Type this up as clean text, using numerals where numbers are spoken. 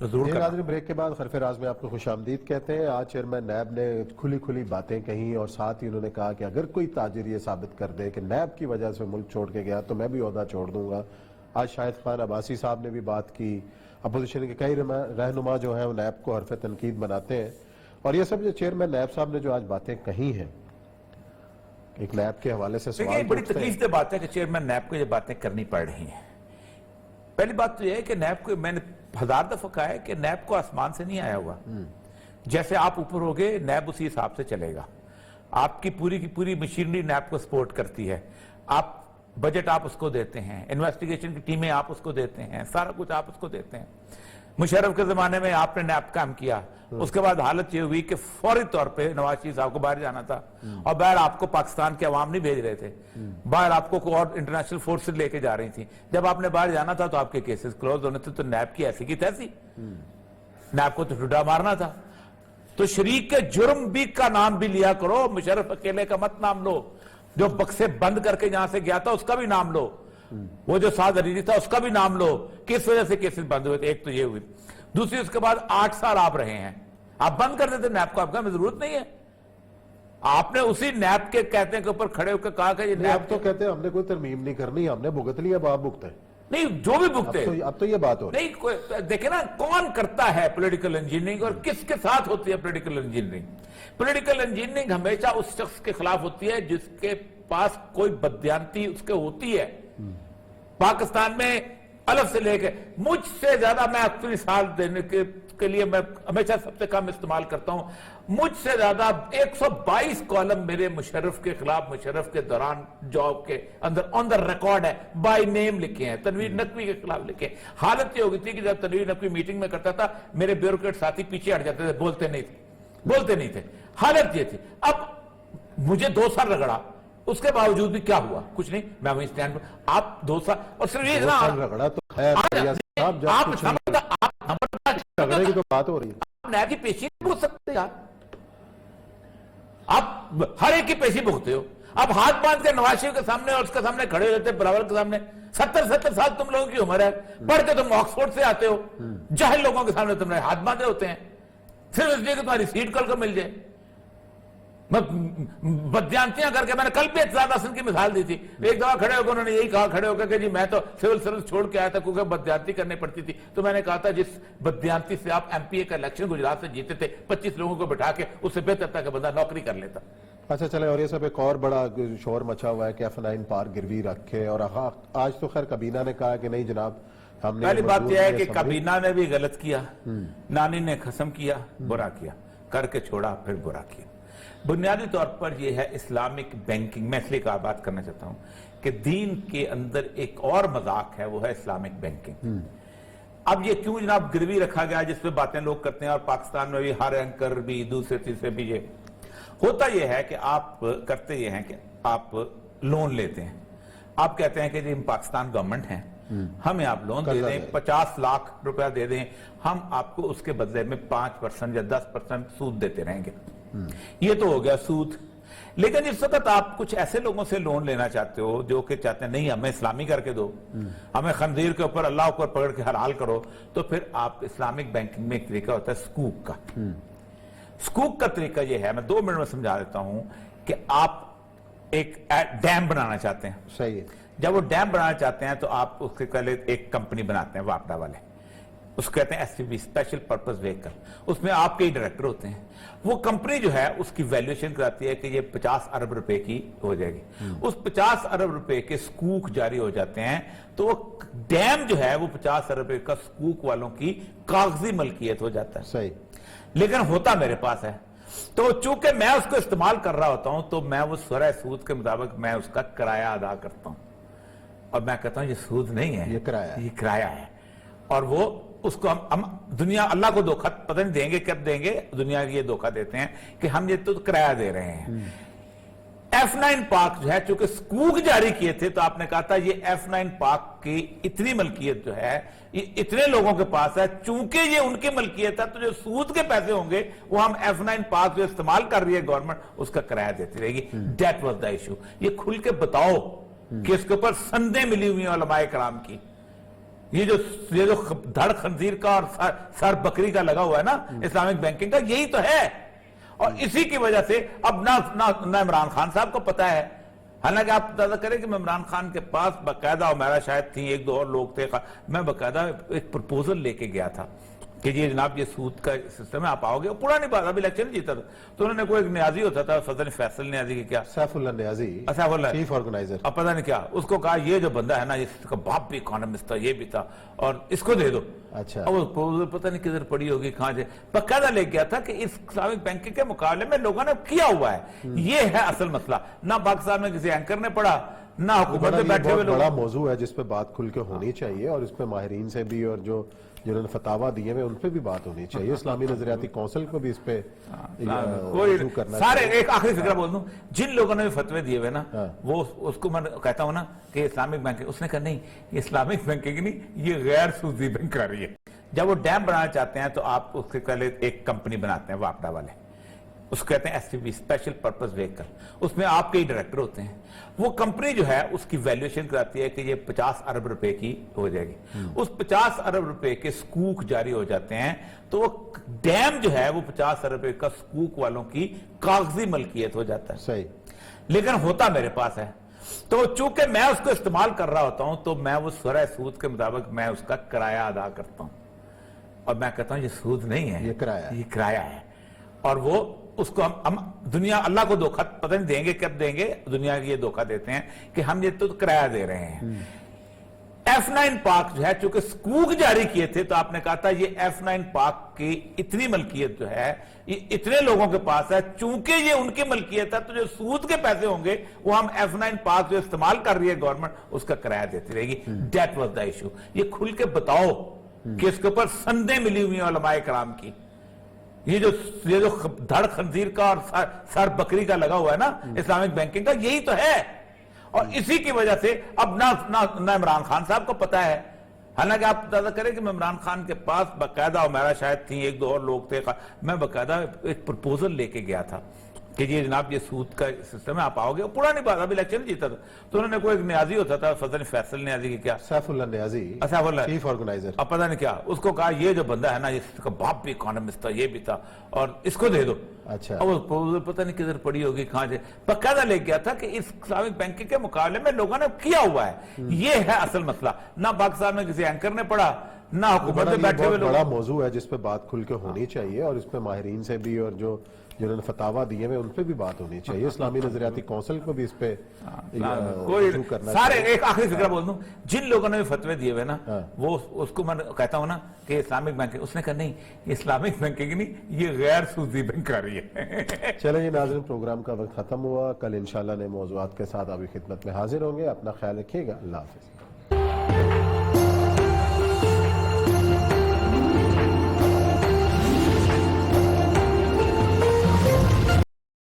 ضرور کرنا۔ ناظرین بریک کے بعد خلف راز میں آپ کو خوش آمدید کہتے ہیں۔ آج چیئرمین نیب نے کھلی باتیں کہیں اور ساتھ ہی انہوں نے کہا کہ اگر کوئی تاجر یہ ثابت کر دے کہ نیب کی وجہ سے ملک چھوڑ کے گیا تو میں بھی عہدہ چھوڑ دوں گا۔ آج شاہد خان عباسی صاحب نے بھی بات کی، اپوزیشن کے کئی رہنما جو ہیں وہ نیب کو حرف تنقید بناتے ہیں، اور یہ سب جو چیئرمین نیب صاحب نے جو آج باتیں کہی ہیں، ایک نیب کے حوالے سے سوال بڑی تکلیف دہ بات ہے کہ چیئرمین نیب کو یہ باتیں کرنی پڑ رہی ہیں۔ پہلی بات تو یہ ہے کہ نیب کو، میں نے 1000 دفعہ کہا ہے کہ نیب کو آسمان سے نہیں آیا ہوا، جیسے آپ اوپر ہوگے نیب اسی حساب سے چلے گا۔ آپ کی پوری مشینری نیب کو سپورٹ کرتی ہے، آپ بجٹ آپ اس کو دیتے ہیں، انویسٹیگیشن کی ٹیمیں آپ اس کو دیتے ہیں، سارا کچھ آپ اس کو دیتے ہیں۔ مشرف کے زمانے میں آپ نے نیب کام کیا، اس کے بعد حالت یہ ہوئی کہ فوری طور پہ نواز شریف صاحب کو باہر جانا تھا، اور باہر آپ کو پاکستان کے عوام نہیں بھیج رہے تھے، باہر آپ کو اور انٹرنیشنل فورسز لے کے جا رہی تھی۔ جب آپ نے باہر جانا تھا تو آپ کے کیسز کلوز ہونے تھے، تو نیب کی ایسی کی تیسی، نیب کو تو ٹھڈا مارنا تھا۔ تو شریک کے جرم بھی کا نام بھی لیا کرو، مشرف اکیلے کا مت نام لو، جو بکسے بند کر کے جہاں سے گیا تھا اس کا بھی نام لو، وہ جو سعد عریضی تھا اس کا بھی نام لو، کس وجہ سے کیسز بند ہوئے تھے۔ ایک تو یہ ہوئی، دوسری اس کے بعد 8 سال آپ رہے ہیں، آپ بند کر دیتے نیب کو، آپ کا ہمیں ضرورت نہیں ہے۔ آپ نے اسی نیب کے کہتے ہیں کے اوپر کھڑے ہو کے کہا کہ یہ نیب تو کہتے ہیں ہم نے کوئی ترمیم نہیں کرنی، ہم نے بھگت لیا، اب آپ بھگتے ہیں۔ نہیں، جو بھی بھگتے، اب تو یہ بات ہو رہی ہے۔ نہیں، دیکھیں نا کون کرتا ہے پولیٹیکل انجینئرنگ اور کس کے ساتھ ہوتی ہے پولیٹیکل انجینئرنگ۔ پولیٹیکل انجینئرنگ ہمیشہ اس شخص کے خلاف ہوتی ہے جس کے پاس کوئی بددیانتی اس کے ہوتی ہے۔ پاکستان میں الف سے لے کے مجھ سے زیادہ، میں اپنی مثال دینے کے لیے میں ہمیشہ سب سے کم استعمال کرتا ہوں، مجھ سے زیادہ 122 کالم میرے مشرف کے خلاف، مشرف کے دوران جاب کے اندر آن دا ریکارڈ ہے، بائی نیم لکھے ہیں، تنویر نقوی کے خلاف لکھے ہیں۔ حالت یہ ہو گئی تھی کہ جب تنویر نقوی میٹنگ میں کرتا تھا، میرے بیوروکریٹ ساتھی پیچھے ہٹ جاتے تھے، بولتے نہیں تھے۔ حالت یہ تھی۔ اب مجھے 2 سال رگڑا، اس کے باوجود بھی کیا ہوا؟ کچھ نہیں، میں وہیں سٹینڈ پر۔ آپ 2 سال، اور صرف یہ رگڑا تو خیر رگڑے کی تو بات ہو رہی ہے۔ آپ نیب کی پیشی نہیں بھوک سکتے یار، آپ ہر ایک کی پیشی بھوکتے ہو۔ آپ ہاتھ باندھ کے نواز شریف کے سامنے اور اس کے سامنے کھڑے ہوتے، بلاول کے سامنے، 70 سال تم لوگوں کی عمر ہے، پڑھ کے تم آکسفورڈ سے آتے ہو، جاہل لوگوں کے سامنے تم نے ہاتھ باندھے ہوتے ہیں، صرف اس لیے کہ تمہاری سیٹ کل کو مل جائے۔ بدیانتیاں کر کے، میں نے کل بھی اعتزاز حسن کی مثال دی تھی، ایک دفعہ کھڑے ہو کے انہوں نے یہی کہا، کھڑے ہو کے کہ جی میں تو سول سروس چھوڑ کے آیا تھا کیونکہ بدیانتی کرنی پڑتی تھی۔ تو میں نے کہا تھا جس بدیانتی سے آپ ایم پی اے کا الیکشن گجرات سے جیتے تھے، 25 لوگوں کو بٹھا کے، اس سے بہتر تھا کہ بندہ نوکری کر لیتا۔ اچھا چلے، اور یہ سب ایک اور بڑا شور مچا ہوا ہے کہ F9 پارک گروی رکھے، اور آج تو خیر کابینہ نے کہا کہ نہیں جناب ہم نے۔ پہلی بات یہ ہے کہ کابینہ نے بھی غلط کیا، نانی نے قسم کیا، برا کیا، کر کے چھوڑا پھر برا کیا۔ بنیادی طور پر یہ ہے اسلامک بینکنگ۔ میں اس لیے بات کرنا چاہتا ہوں کہ دین کے اندر ایک اور مذاق ہے، وہ ہے اسلامک بینکنگ۔ اب یہ کیوں جناب گروی رکھا گیا جس پہ باتیں لوگ کرتے ہیں، اور پاکستان میں بھی ہر اینکر بھی، دوسرے تیسرے بھی، یہ ہوتا یہ ہے کہ آپ کرتے یہ ہیں کہ آپ لون لیتے ہیں، آپ کہتے ہیں کہ جی ہم پاکستان گورنمنٹ ہیں، ہمیں آپ لون دے دیں، 50 لاکھ روپیہ دے دیں، ہم آپ کو اس کے بدلے میں 5% یا 10% سود دیتے رہیں گے۔ یہ تو ہو گیا سود۔ لیکن اس وقت آپ کچھ ایسے لوگوں سے لون لینا چاہتے ہو جو کہ چاہتے ہیں نہیں ہمیں اسلامی کر کے دو، ہمیں خنزیر کے اوپر اللہ اوپر پکڑ کے حلال کرو، تو پھر آپ اسلامک بینکنگ میں ایک طریقہ ہوتا ہے سکوک کا۔ سکوک کا طریقہ یہ ہے، میں 2 منٹ میں سمجھا دیتا ہوں، کہ آپ ایک ڈیم بنانا چاہتے ہیں۔ صحیح ہے۔ جب وہ ڈیم بنانا چاہتے ہیں تو آپ اس کے پہلے ایک کمپنی بناتے ہیں، واپڈا والے، اس کو کہتے ہیں SPV، اسپیشل پرپز ویکل، اس میں آپ کے ہی ڈائریکٹر ہوتے ہیں۔ وہ کمپنی جو ہے اس کی ویلیوشن کراتی ہے کہ یہ 50 ارب روپے کی ہو جائے گی، اس 50 ارب روپے کے سکوک جاری ہو جاتے ہیں، تو وہ ڈیم جو ہے وہ 50 ارب روپے کا سکوک والوں کی کاغذی ملکیت ہو جاتا ہے۔ صحیح۔ لیکن ہوتا میرے پاس ہے، تو چونکہ میں اس کو استعمال کر رہا ہوتا ہوں، تو میں وہ شرح سود کے مطابق میں اس کا کرایہ ادا کرتا ہوں، اور میں کہتا ہوں یہ سود نہیں ہے، یہ کرایہ ہے۔ اور وہ اس کو ہم دنیا اللہ کو دھوکہ پتہ نہیں دیں گے کب دیں گے، دنیا کی یہ دھوکہ دیتے ہیں کہ ہم یہ تو کرایہ دے رہے ہیں۔ F9 پارک جو ہے چونکہ سکوک جاری کیے تھے، تو آپ نے کہا تھا یہ F9 پارک کی اتنی ملکیت جو ہے یہ اتنے لوگوں کے پاس ہے، چونکہ یہ ان کی ملکیت ہے، تو جو سود کے پیسے ہوں گے وہ ہم F9 پارک جو استعمال کر رہی ہے گورنمنٹ، اس کا کرایہ دیتی رہے گی۔ That was the issue۔ یہ کھل کے بتاؤ کہ اس کے اوپر سندیں ملی ہوئی ہیں علماء کرام کی، یہ جو دھڑ خنزیر کا اور سر بکری کا لگا ہوا ہے نا اسلامک بینکنگ کا، یہی تو ہے۔ اور اسی کی وجہ سے اب نہ عمران خان صاحب کو پتا ہے، حالانکہ آپ اندازہ کریں کہ عمران خان کے پاس باقاعدہ، اور میرا شاید تھی ایک دو اور لوگ تھے، میں باقاعدہ ایک پرپوزل لے کے گیا تھا کہ یہ جناب یہ سود کا سسٹم ہے، آپ آؤ گے۔ پرانی بات، ابھی الیکشن جیتا تھا تو انہوں نے کوئی ایک نیازی ہوتا تھا، فضل فیصل نیازی کی کیا، سیف اللہ نیازی، سیف اللہ چیف آرگنائزر، اب پتہ نہیں کیا، اس کو کہا یہ جو بندہ ہے نا، اس کا باپ بھی اکانومسٹ تھا، یہ بھی تھا، اور اس کو دے دو۔ اچھا، اب وہ پتہ نہیں کدھر پڑی ہوگی، کہاں جائے، باقاعدہ لے گیا تھا کہ اس اسلامک بینکنگ کے مقابلے میں لوگوں نے کیا ہوا ہے، یہ ہے اصل مسئلہ۔ نہ پاکستان میں کسی اینکر نے پڑھا، نہ حکومت میں بیٹھے ہوئے لوگ۔ بڑا موضوع ہے جس پہ بات کھل کے ہونی چاہیے، اور اس پہ ماہرین سے بھی اور جنہوں نے فتاوا دیے ہیں ان پہ بھی بات ہونی چاہیے، اسلامی نظریاتی کونسل کو بھی اس پہ رجوع کرنا سارے چاہیے۔ ایک آخری فکرہ بول دوں، جن لوگوں نے بھی فتوے دیے ہوئے نا، وہ اس کو میں کہتا ہوں نا کہ اسلامک بینکنگ، اس نے کہا نہیں یہ اسلامک بینکنگ نہیں، یہ غیر سودی بینک کر رہی ہے۔ جب وہ ڈیم بنانا چاہتے ہیں تو آپ اس کے پہلے ایک کمپنی بناتے ہیں واپڈا والے، اس کو کہتے ہیں S P B, special purpose vehicle, اس میں آپ کے ہی ڈائریکٹر ہوتے ہیں۔ وہ کمپنی جو ہے اس کی ویلیویشن کراتی ہے کہ یہ 50 ارب روپے کی ہو جائے گی، اس 50 ارب روپے کے سکوک جاری ہو جاتے ہیں، تو وہ ڈیم جو ہے وہ 50 ارب روپے کا سکوک والوں کی کاغذی ملکیت ہو جاتا ہے، صحیح، لیکن ہوتا میرے پاس ہے۔ تو چونکہ میں اس کو استعمال کر رہا ہوتا ہوں تو میں وہ شرح سود کے مطابق میں اس کا کرایہ ادا کرتا ہوں، اور میں کہتا ہوں یہ سود نہیں ہے، یہ کرایہ، یہ کرایہ ہے۔ اور وہ اس کو ہم دنیا اللہ کو دھوکہ پتہ نہیں دیں گے، کب دیں گے، دنیا کی یہ دھوکہ دیتے ہیں کہ ہم یہ تو کرایہ دے رہے ہیں۔ F9 پاک جو ہے چونکہ سکوک جاری کیے تھے تو آپ نے کہا تھا یہ F9 پاک کی اتنی ملکیت جو ہے یہ اتنے لوگوں کے پاس ہے، چونکہ یہ ان کی ملکیت ہے تو جو سود کے پیسے ہوں گے وہ ہم F9 پاک جو استعمال کر رہی ہے گورنمنٹ اس کا کرایہ دیتی رہے گی۔ That was the issue۔ یہ کھل کے بتاؤ کہ اس کے اوپر سندیں ملی ہوئی ہیں علماء کرام کی، یہ جو دھڑ خنزیر کا اور سر بکری کا لگا ہوا ہے نا اسلامک بینکنگ کا، یہی تو ہے۔ اور اسی کی وجہ سے اب نہ عمران خان صاحب کو پتا ہے، حالانکہ آپ اندازہ کریں کہ عمران خان کے پاس باقاعدہ، اور میرا شاید تھی ایک دو اور لوگ تھے، میں باقاعدہ ایک پرپوزل لے کے گیا تھا کہ یہ جناب یہ سود کا سسٹم ہے، آپ آؤ گے۔ پرانی بات، ابھی الیکشن جیتا تھا تو انہوں نے کوئی ایک نیازی ہوتا تھا، فضل فیصل نیازی کی کیا، سیف اللہ نیازی، سیف اللہ، چیف آرگنائزر، اب پتہ نہیں کیا، اس کو کہا یہ جو بندہ ہے نا، اس کا باپ بھی اکانومسٹ تھا، یہ بھی تھا، اور اس کو دے دو۔ اچھا، اور وہ پتہ نہیں کدھر پڑی ہوگی، کہاں جائے، باقاعدہ لے گیا تھا کہ اس اسلامک بینکنگ کے مقابلے میں لوگوں نے کیا ہوا ہے، یہ ہے اصل مسئلہ۔ نہ پاکستان میں کسی اینکر نے پڑھا، نہ حکومت میں بیٹھے ہوئے لوگ۔ بڑا موضوع ہے جس پہ بات کھل کے ہونی چاہیے، اور اس پہ ماہرین سے بھی اور جنہوں نے فتاوا دیے ہیں ان پہ بھی بات ہونی چاہیے، اسلامی نظریاتی کونسل کو بھی اس پہ رجوع کرنا سارے چاہیے۔ ایک آخری فکرہ بول دوں، جن لوگوں نے بھی فتوے دیے ہوئے نا، وہ اس کو میں کہتا ہوں نا کہ اسلامک بینکنگ، اس نے کہا نہیں یہ اسلامک بینکنگ نہیں، یہ غیر سودی بینک کر رہی ہے۔ چلیں یہ ناظرین، پروگرام کا وقت ختم ہوا، کل انشاءاللہ نئے موضوعات کے ساتھ آپ کی خدمت میں حاضر ہوں گے، اپنا خیال رکھیے گا، اللہ حافظ۔